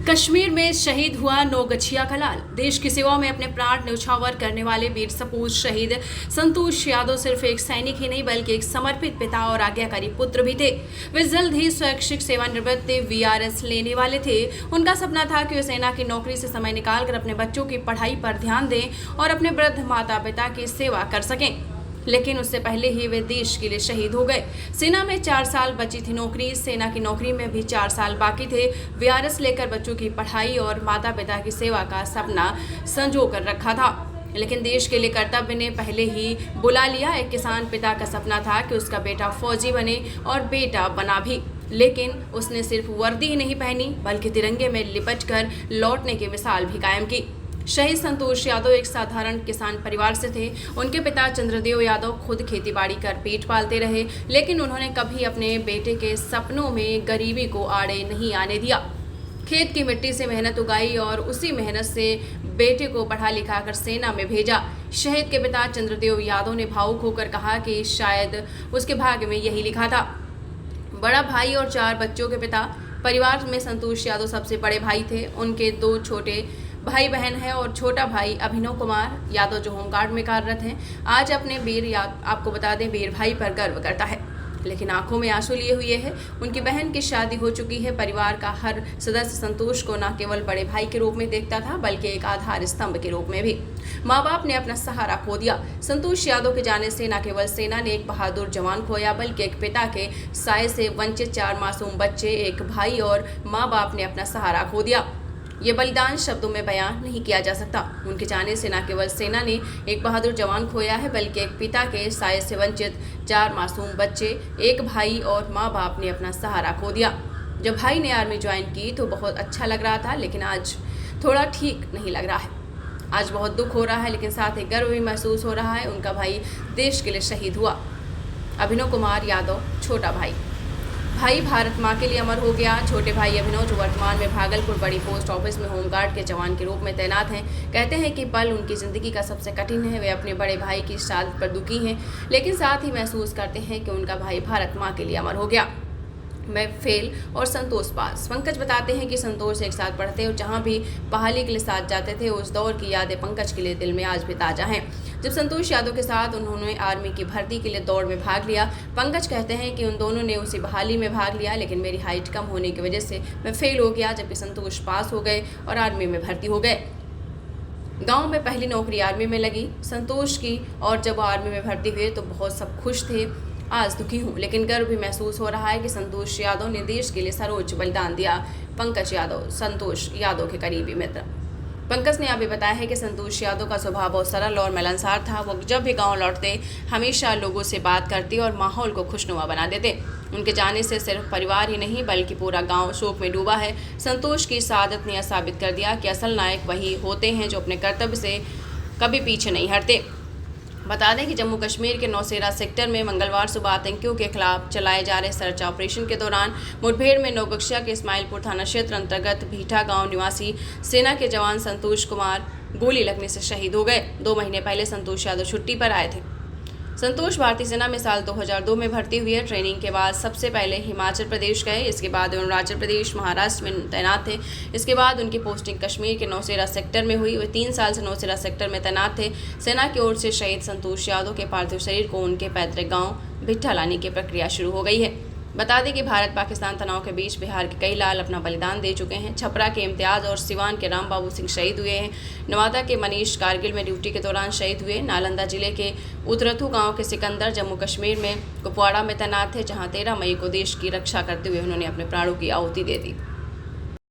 कश्मीर में शहीद हुआ नौगछिया का लाल। देश की सेवा में अपने प्राण न्यौछावर करने वाले वीर सपूत शहीद संतोष यादव सिर्फ एक सैनिक ही नहीं बल्कि एक समर्पित पिता और आज्ञाकारी पुत्र भी थे। वे जल्द ही स्वैच्छिक सेवानिवृत्त वीआरएस लेने वाले थे। उनका सपना था कि वे सेना की नौकरी से समय निकालकर अपने बच्चों की पढ़ाई पर ध्यान दें और अपने वृद्ध माता पिता की सेवा कर सकें, लेकिन उससे पहले ही वे देश के लिए शहीद हो गए। सेना में 4 साल बची थी नौकरी। सेना की नौकरी में भी 4 साल बाकी थे। वीआरएस लेकर बच्चों की पढ़ाई और माता पिता की सेवा का सपना संजो कर रखा था, लेकिन देश के लिए कर्तव्य ने पहले ही बुला लिया। एक किसान पिता का सपना था कि उसका बेटा फौजी बने और बेटा बना भी, लेकिन उसने सिर्फ वर्दी ही नहीं पहनी बल्कि तिरंगे में लिपट कर लौटने की मिसाल भी कायम की। शहीद संतोष यादव एक साधारण किसान परिवार से थे। उनके पिता चंद्रदेव यादव खुद खेतीबाड़ी कर पेट पालते रहे, लेकिन उन्होंने कभी अपने बेटे के सपनों में गरीबी को आड़े नहीं आने दिया। खेत की मिट्टी से मेहनत उगाई और उसी मेहनत से बेटे को पढ़ा लिखा कर सेना में भेजा। शहीद के पिता चंद्रदेव यादव ने भावुक होकर कहा कि शायद उसके भाग्य में यही लिखा था। बड़ा भाई और 4 बच्चों के पिता। परिवार में संतोष यादव सबसे बड़े भाई थे। उनके 2 छोटे भाई बहन है और छोटा भाई अभिनव कुमार यादव जो होमगार्ड में कार्यरत हैं, आज अपने आपको बता दें वीर भाई पर गर्व करता है, लेकिन आंखों में आंसू लिए हुए है। उनकी बहन की शादी हो चुकी है। परिवार का हर सदस्य संतोष को न केवल बड़े भाई के रूप में देखता था बल्कि एक आधार स्तंभ के रूप में भी। माँ बाप ने अपना सहारा खो दिया। संतोष यादव के जाने से न केवल सेना ने एक बहादुर जवान खोया बल्कि एक पिता के साये से वंचित 4 मासूम बच्चे, एक भाई और माँ बाप ने अपना सहारा खो दिया। ये बलिदान शब्दों में बयान नहीं किया जा सकता। उनके जाने से न केवल सेना ने एक बहादुर जवान खोया है बल्कि एक पिता के साये से वंचित 4 मासूम बच्चे, एक भाई और माँ बाप ने अपना सहारा खो दिया। जब भाई ने आर्मी ज्वाइन की तो बहुत अच्छा लग रहा था, लेकिन आज थोड़ा ठीक नहीं लग रहा है। आज बहुत दुख हो रहा है, लेकिन साथ ही गर्व भी महसूस हो रहा है। उनका भाई देश के लिए शहीद हुआ। अभिनव कुमार यादव छोटा भाई भारत माँ के लिए अमर हो गया। छोटे भाई अभिनव जो वर्तमान में भागलपुर बड़ी पोस्ट ऑफिस में होमगार्ड के जवान के रूप में तैनात हैं, कहते हैं कि पल उनकी ज़िंदगी का सबसे कठिन है। वे अपने बड़े भाई की शहादत पर दुखी हैं, लेकिन साथ ही महसूस करते हैं कि उनका भाई भारत माँ के लिए अमर हो गया। मैं फेल और संतोष पास। पंकज बताते हैं कि संतोष एक साथ पढ़ते और जहां भी बहाली के लिए साथ जाते थे, उस दौर की यादें पंकज के लिए दिल में आज भी ताज़ा हैं। जब संतोष यादव के साथ उन्होंने आर्मी की भर्ती के लिए दौड़ में भाग लिया, पंकज कहते हैं कि उन दोनों ने उसी बहाली में भाग लिया, लेकिन मेरी हाइट कम होने की वजह से मैं फेल हो गया, जबकि संतोष पास हो गए और आर्मी में भर्ती हो गए। गांव में पहली नौकरी आर्मी में लगी संतोष की, और जब आर्मी में भर्ती हुए तो बहुत सब खुश थे। आज दुखी हूँ, लेकिन गर्व भी महसूस हो रहा है कि संतोष यादव ने देश के लिए सर्वोच्च बलिदान दिया। पंकज यादव संतोष यादव के करीबी मित्र। पंकज ने अभी बताया है कि संतोष यादव का स्वभाव बहुत सरल और मिलनसार था। वो जब भी गांव लौटते हमेशा लोगों से बात करते और माहौल को खुशनुमा बना देते। उनके जाने से सिर्फ परिवार ही नहीं बल्कि पूरा गांव शोक में डूबा है। संतोष की शहादत ने यह साबित कर दिया कि असल नायक वही होते हैं जो अपने कर्तव्य से कभी पीछे नहीं हटते। बता दें कि जम्मू कश्मीर के नौशेरा सेक्टर में मंगलवार सुबह आतंकियों के खिलाफ चलाए जा रहे सर्च ऑपरेशन के दौरान मुठभेड़ में नौगछिया के इस्माइलपुर थाना क्षेत्र अंतर्गत भीठा गांव निवासी सेना के जवान संतोष कुमार गोली लगने से शहीद हो गए। 2 महीने पहले संतोष यादव छुट्टी पर आए थे। संतोष भारतीय सेना में साल 2002 में भर्ती हुए। ट्रेनिंग के बाद सबसे पहले हिमाचल प्रदेश गए, इसके बाद अरुणाचल प्रदेश, महाराष्ट्र में तैनात थे। इसके बाद उनकी पोस्टिंग कश्मीर के नौशेरा सेक्टर में हुई। वे 3 साल से नौशेरा सेक्टर में तैनात थे। सेना की ओर से शहीद संतोष यादव के पार्थिव शरीर को उनके पैतृक गाँव भीठा लाने की प्रक्रिया शुरू हो गई है। बता दें कि भारत पाकिस्तान तनाव के बीच बिहार के कई लाल अपना बलिदान दे चुके हैं। छपरा के इम्तियाज़ और सिवान के राम बाबू सिंह शहीद हुए हैं। नवादा के मनीष कारगिल में ड्यूटी के दौरान शहीद हुए। नालंदा जिले के उतरथू गांव के सिकंदर जम्मू कश्मीर में कुपवाड़ा में तैनात थे, जहां 13 मई को देश की रक्षा करते हुए उन्होंने अपने प्राणों की आहुति दे दी।